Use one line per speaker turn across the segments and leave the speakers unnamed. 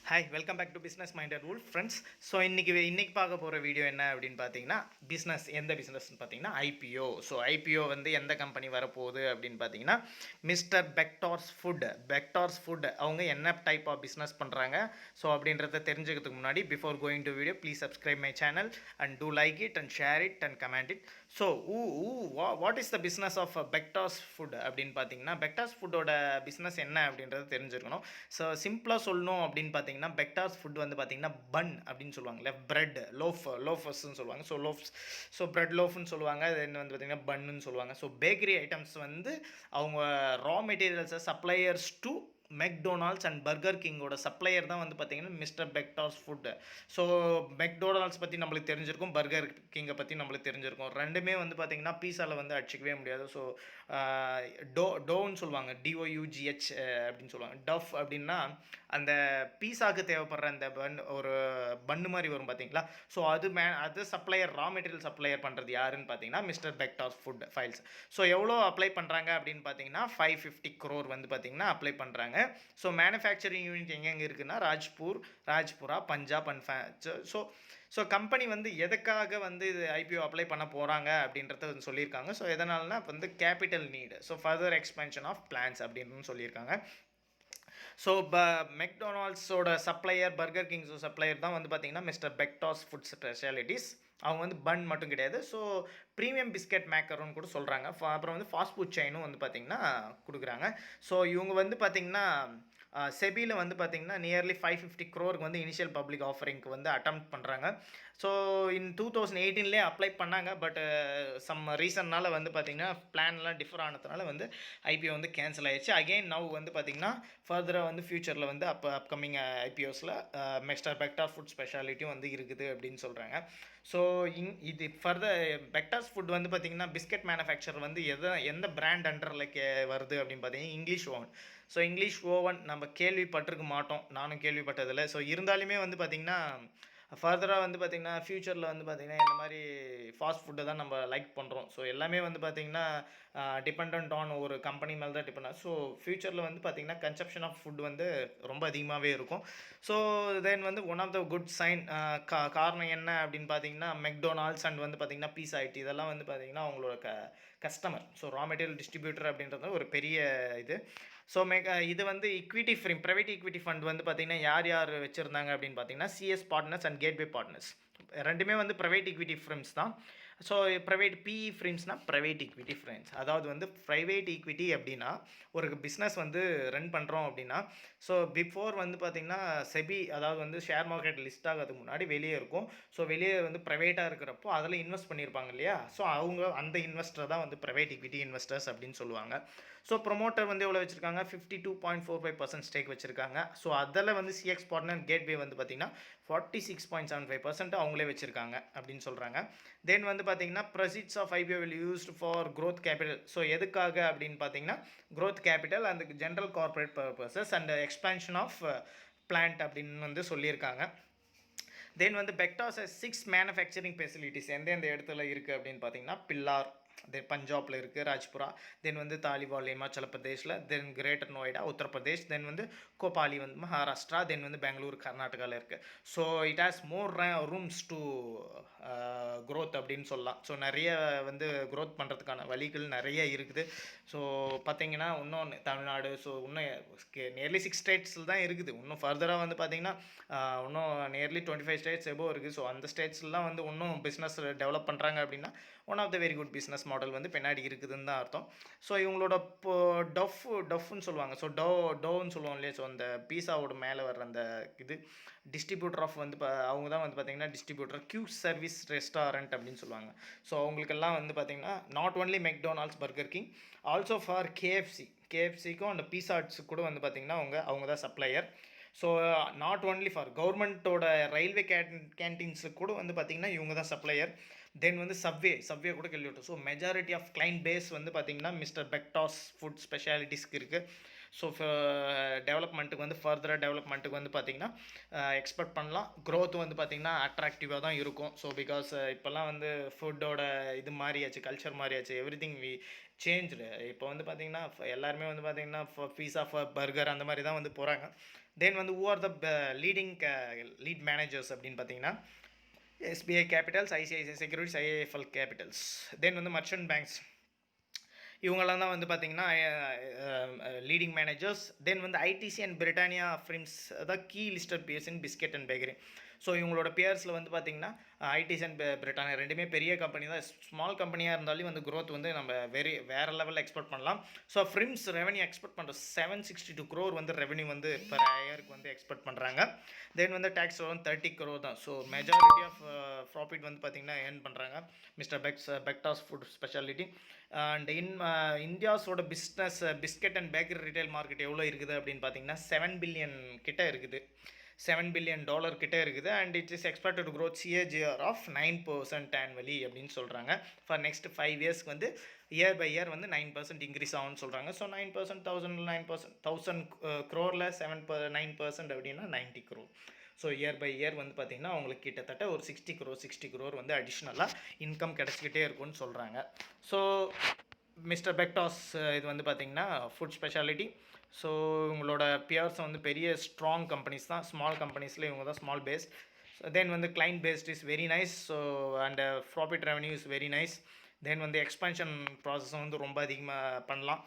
Hi welcome back to business minded rule friends. So இன்றைக்கி பார்க்க போகிற வீடியோ என்ன அப்படின்னு பார்த்தீங்கன்னா, எந்த பிஸ்னஸ்ன்னு பார்த்தீங்கன்னா ஐபிஓ. ஸோ ஐபிஓ வந்து எந்த கம்பெனி வரப்போகுது அப்படின்னு பார்த்தீங்கன்னா, மிஸ்டர் பெக்டார்ஸ் ஃபுட் அவங்க என்ன டைப் ஆஃப் பிஸ்னஸ் பண்ணுறாங்க. ஸோ அப்படின்றத தெரிஞ்சுக்கிறதுக்கு முன்னாடி before going to video please subscribe my channel and do like it and share it and comment it. So what is the business of Bectors food அப்படின்னு பார்த்தீங்கன்னா, பெக்டார்ஸ் ஃபுட்டோட business என்ன அப்படின்றது தெரிஞ்சுக்கணும். ஸோ சிம்பிளாக சொல்லணும் அப்படின்னு பார்த்தீங்கன்னா, பெக்டார்ஸ் ஃபுட் வந்து பார்த்தீங்கன்னா பன் அப்படின்னு சொல்லுவாங்கல்ல, பிரெட் லோஃபர்ஸ்ன்னு சொல்லுவாங்க. ஸோ பிரெட் லோஃப்னு சொல்லுவாங்க. தென் வந்து பார்த்தீங்கன்னா பன்னுன்னு சொல்லுவாங்க. ஸோ பேக்கரி ஐட்டம்ஸ் வந்து அவங்க ரா மெட்டீரியல்ஸை suppliers to McDonald's and burger கிங்கோட சப்ளையர் தான் வந்து பார்த்தீங்கன்னா mister Bectors food. So McDonald's பற்றி நம்மளுக்கு தெரிஞ்சிருக்கும், பர்கர் கிங்கை பற்றி நம்மளுக்கு தெரிஞ்சிருக்கும். ரெண்டுமே வந்து பார்த்தீங்கன்னா பீஸாவில் வந்து அடிச்சிக்கவே முடியாது. ஸோ டோன்னு சொல்லுவாங்க, டிஓயூஜிஹெச் அப்படின்னு சொல்லுவாங்க. டஃப் அப்படின்னா அந்த பீஸாவுக்கு தேவைப்படுற அந்த ஒரு பன்னு மாதிரி வரும் பார்த்தீங்களா. ஸோ அது சப்ளையர், ரா மெட்டீரியல் சப்ளையர் பண்ணுறது யாருன்னு பார்த்தீங்கன்னா மிஸ்டர் பெக்டார்ஸ் ஃபுட் ஃபைல்ஸ். ஸோ எவ்வளோ அப்ளை பண்ணுறாங்க அப்படின்னு பார்த்தீங்கன்னா 550 crore வந்து பார்த்தீங்கன்னா அப்ளை பண்ணுறாங்க. ஸோ மேனுஃபேக்சரிங் யூனிட் எங்கெங்கே இருக்குன்னா Rajpura, Punjab and so company வந்து எதுக்காக வந்து இது ஐபிஓ அப்ளை பண்ண போகிறாங்க அப்படின்றத வந்து சொல்லியிருக்காங்க. ஸோ எதனால்னா வந்து capital need, so further expansion of plans அப்படின்னு சொல்லியிருக்காங்க. ஸோ மெக்டொனால்ட்ஸோட சப்ளையர், பர்கர் கிங்ஸோட சப்ளையர் தான் வந்து பார்த்தீங்கன்னா மிஸ்டர் பெக்டார்ஸ் ஃபுட் ஸ்பெஷாலிட்டிஸ். அவங்க வந்து பன் மட்டும் கிடையாது, ஸோ ப்ரீமியம் பிஸ்கெட் மேக்கர்னு கூட சொல்கிறாங்க. அப்புறம் வந்து ஃபாஸ்ட் ஃபுட் செயினும் வந்து பார்த்திங்கன்னா கொடுக்குறாங்க. ஸோ இவங்க வந்து பார்த்திங்கன்னா செபியில் வந்து பார்த்திங்கன்னா நியர்லி 550 crore வந்து இனிஷியல் பப்ளிக் ஆஃபரிங்க்கு வந்து அட்டெம்ப்ட் பண்ணுறாங்க. ஸோ 2018 அப்ளை பண்ணாங்க. பட் சம் ரீசன்னால் வந்து பார்த்திங்கன்னா பிளான்லாம் டிஃபர் ஆனதுனால வந்து ஐபிஓ வந்து கேன்சல் ஆகிடுச்சு. அகெயின் நவ் வந்து பார்த்திங்கன்னா ஃபர்தராக வந்து ஃப்யூச்சரில் வந்து அப்கமிங் ஐபிஓஸில் மிஸ்டர் பெக்டார் ஃபுட் ஸ்பெஷாலிட்டியும் வந்து இருக்குது அப்படின்னு சொல்கிறாங்க. ஸோ இது ஃபர்தர் பெக்டார்ஸ் ஃபுட் வந்து பார்த்திங்கன்னா பிஸ்கெட் மேனுஃபேக்சர் வந்து எந்த பிராண்ட் அண்டரில் வருது அப்படின்னு பார்த்தீங்கன்னா English oven. So English oven நம்ம கேள்விப்பட்டிருக்க மாட்டோம், நானும் கேள்விப்பட்டதில்லை. ஸோ இருந்தாலுமே வந்து பார்த்திங்கன்னா ஃபர்தராக வந்து பார்த்திங்கன்னா ஃப்யூச்சரில் வந்து பார்த்திங்கன்னா இந்த மாதிரி ஃபாஸ்ட் ஃபுட்டை தான் நம்ம லைக் பண்ணுறோம். ஸோ எல்லாமே வந்து பார்த்திங்கன்னா டிபெண்ட் ஆன் ஒரு கம்பெனி மேலே தான் டிபெண்ட் ஆகும். ஸோ ஃப்யூச்சரில் வந்து பார்த்திங்கன்னா கன்சப்ஷன் ஆஃப் ஃபுட் வந்து ரொம்ப அதிகமாகவே இருக்கும். ஸோ தென் வந்து one of the good sign காரணம் என்ன அப்படின்னு பார்த்தீங்கன்னா மெக்டொனால்ட்ஸ் அண்ட் வந்து பார்த்திங்கன்னா பீஸா ஐடி இதெல்லாம் வந்து பார்த்திங்கன்னா அவங்களோட customer. So raw material distributor அப்படின்றது ஒரு பெரிய இது. ஸோ இது வந்து ப்ரைவேட் ஈக்விட்டி ஃபண்ட் வந்து பார்த்திங்கன்னா யார் வச்சுருந்தாங்க அப்படின்னு பார்த்தீங்கன்னா CS partners and gateway partners. ரெண்டுமே வந்து ப்ரைவேட் ஈக்விட்டி ஃப்ரெண்ட்ஸ் தான். ஸோ ப்ரைவேட் பிஇ ஃப்ரெண்ட்ஸ்னால் ப்ரைவேட் ஈக்விட்டி ஃப்ரெண்ட்ஸ். அதாவது வந்து ப்ரைவேட் ஈக்விட்டி அப்படின்னா ஒரு பிஸ்னஸ் வந்து ரன் பண்ணுறோம் அப்படின்னா, ஸோ பிஃபோர் வந்து பார்த்திங்கன்னா செபி, அதாவது வந்து ஷேர் மார்க்கெட் லிஸ்ட் ஆகிறதுக்கு முன்னாடி வெளியே இருக்கும். ஸோ வெளியே வந்து ப்ரைவேட்டாக இருக்கிறப்போ அதில் இன்வெஸ்ட் பண்ணியிருப்பாங்க இல்லையா. ஸோ அந்த இன்வெஸ்டர் தான் வந்து ப்ரைவேட் ஈக்விட்டி இன்வெஸ்டர்ஸ் அப்படின்னு சொல்லுவாங்க. ஸோ ப்ரொமோட்டர் வந்து எவ்வளோ வச்சுருக்காங்க, 52.45% ஸ்டேக் வச்சுருக்காங்க. ஸோ அதில் வந்து சிஎக்ஸ் பார்ட்னர் கேட்வே வந்து பார்த்திங்கன்னா 46.75% அவங்களே வச்சுருக்காங்க அப்படின்னு சொல்கிறாங்க. தென் வந்து பார்த்திங்கன்னா proceeds of IPO will used for growth capital. So எதுக்காக அப்படின்னு பார்த்தீங்கன்னா growth capital and general corporate purposes and expansion of plant அப்படின்னு வந்து சொல்லியிருக்காங்க. தென் வந்து பெக்டார்ஸ் 6 மேனுஃபேக்சரிங் ஃபெசிலிட்டிஸ் எந்தெந்த இடத்துல இருக்குது அப்படின்னு பார்த்தீங்கன்னா பில்லார், தென் பஞ்சாபில் இருக்குது ராஜ்புரா, தென் வந்து தாலிவால் இமாச்சல பிரதேஷில், தென் கிரேட்டர் நோய்டா உத்தரப்பிரதேஷ், தென் வந்து கோபாலி வந்து மகாராஷ்டிரா, தென் வந்து பெங்களூர் கர்நாடகாவில் இருக்குது. So it has more rooms to growth அப்படின்னு சொல்லலாம். ஸோ நிறைய வந்து க்ரோத் பண்ணுறதுக்கான வழிகள் நிறைய இருக்குது. ஸோ பார்த்தீங்கன்னா இன்னும் தமிழ்நாடு, ஸோ இன்னும் நியர்லி 6 ஸ்டேட்ஸில் தான் இருக்குது. இன்னும் ஃபர்தராக வந்து பார்த்திங்கன்னா இன்னும் நியர்லி 25 ஸ்டேட்ஸ் எபோவ் இருக்குது. ஸோ அந்த ஸ்டேட்ஸ்லாம் வந்து இன்னும் பிஸ்னஸ் டெவலப் பண்ணுறாங்க அப்படின்னா one of the very good business model வந்து பின்னாடி இருக்குதுன்னு தான் அர்த்தம். ஸோ இவங்களோட டஃப்னு சொல்லுவாங்க. ஸோ டோன்னு சொல்லுவோம் இல்லையா. ஸோ அந்த பீஸாவோட மேலே வர்ற அந்த இது டிஸ்ட்ரிபியூட்டர் ஆஃப் வந்து அவங்க தான் வந்து பார்த்திங்கன்னா டிஸ்ட்ரிபியூட்டர் கியூ சர்வீஸ் ரெஸ்டாரண்ட் அப்படின்னு சொல்லுவாங்க. ஸோ அவங்களுக்கெல்லாம் வந்து பார்த்திங்கன்னா not only McDonald's, burger king, also for கேஎஃப்சிக்கும் அந்த பீஸா ஹட்ஸுக்கு கூட வந்து பார்த்திங்கன்னா அவங்க தான் supplier. So not only for கவர்மெண்ட்டோட ரயில்வே கேன்டீன்ஸுக்கு கூட வந்து பார்த்திங்கன்னா இவங்க தான் சப்ளையர். தென் வந்து சப்வே கூட கேள்விப்பட்டோம். So majority of client base வந்து பார்த்திங்கன்னா மிஸ்டர் பெக்டார்ஸ் ஃபுட் ஸ்பெஷாலிட்டிஸ்க்கு இருக்குது. ஸோ டெவலப்மெண்ட்டுக்கு வந்து ஃபர்தராக டெவலப்மெண்ட்டுக்கு வந்து பார்த்திங்கன்னா எக்ஸ்பெக்ட் பண்ணலாம். க்ரோத் வந்து பார்த்திங்கன்னா அட்ராக்டிவாக தான் இருக்கும். ஸோ பிகாஸ் இப்போல்லாம் வந்து ஃபுட்டோட இது மாறியாச்சு, கல்ச்சர் மாறியாச்சு, எவ்ரி திங் சேஞ்சுடு. இப்போ வந்து பார்த்திங்கன்னா எல்லாருமே வந்து பார்த்திங்கன்னா பீஸா, பர்கர் அந்த மாதிரி தான் வந்து போகிறாங்க. தென் வந்து who are the lead managers அப்படின்னு பார்த்தீங்கன்னா SBI Capitals, ICICI Securities, IIFL Capitals. தென் வந்து மர்ச்சன்ட் பேங்க்ஸ் இவங்கெல்லாம் தான் வந்து பார்த்திங்கன்னா லீடிங் மேனேஜர்ஸ். தென் வந்து ஐடிசி அண்ட் பிரிட்டானியா ஃபிரிம்ஸ் தான் key listed peers in biscuit and bakery. So இவங்களோட பியர்ஸில் வந்து பார்த்திங்கன்னா ஐடிசி அண்ட் பிரிட்டானியா ரெண்டுமே பெரிய கம்பெனி தான். ஸ்மால் கம்பெனியாக இருந்தாலும் வந்து க்ரோத் வந்து நம்ம வேறு லெவலில் எக்ஸ்பெக்ட் பண்ணலாம். ஸோ ஃபிரிம்ஸ் ரெவன்யூ எக்ஸ்பெக்ட் பண்ணுற 762 crore வந்து ரெவன்யூ வந்து பெர் இயருக்கு வந்து எக்ஸ்பெக்ட் பண்ணுறாங்க. தென் வந்து டேக்ஸ் வந்து 30 crore தான். ஸோ மெஜாரிட்டி ஆஃப் ப்ராஃபிட் வந்து பார்த்திங்கன்னா ஏர்ன் பண்ணுறாங்க mister Bectors food speciality. And இந்தியாஸோட business biscuit and bakery retail market எவ்வளோ இருக்குது அப்படின்னு பார்த்தீங்கன்னா $7 billion கிட்ட இருக்குது. $7 billion கிட்ட இருக்குது. And it is expected to growth CAGR of 9% annually அப்படின்னு சொல்கிறாங்க. ஃபார் நெக்ஸ்ட் 5 இயர்ஸ்க்கு வந்து இயர் பை இயர் வந்து 9% இன்க்ரீஸ் ஆகும்னு சொல்கிறாங்க. ஸோ 9%, 1000 crore 9% அப்படின்னா 90 crore. So year by year வந்து பார்த்திங்கன்னா அவங்களுக்கு கிட்டத்தட்ட ஒரு 60 crore வந்து அடிஷ்னலாக இன்கம் கிடச்சிக்கிட்டே இருக்கும்னு சொல்கிறாங்க. ஸோ மிஸ்டர் பெக்டாஸ் இது வந்து பார்த்திங்கன்னா ஃபுட் ஸ்பெஷாலிட்டி. ஸோ இவங்களோட பியர்ஸ் வந்து பெரிய ஸ்ட்ராங் கம்பெனிஸ் தான். ஸ்மால் கம்பெனிஸில் இவங்க தான் ஸ்மால் பேஸ். தென் வந்து client based is very nice. So and profit revenue is very nice. Then வந்து எக்ஸ்பென்ஷன் ப்ராசஸும் வந்து ரொம்ப அதிகமாக பண்ணலாம்.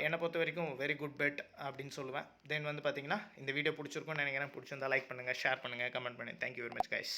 என்னை பொறுத்த வரைக்கும் வெரி குட் பெட் அப்படின்னு சொல்லுவேன். தென் வந்து பார்த்திங்கன்னா இந்த வீடியோ பிடிச்சிருக்கும்னு நினைக்கிறேன். பிடிச்சிருந்தா லைக் பண்ணுங்கள், ஷேர் பண்ணுங்கள், கமெண்ட் பண்ணுங்கள். Thank you very much guys.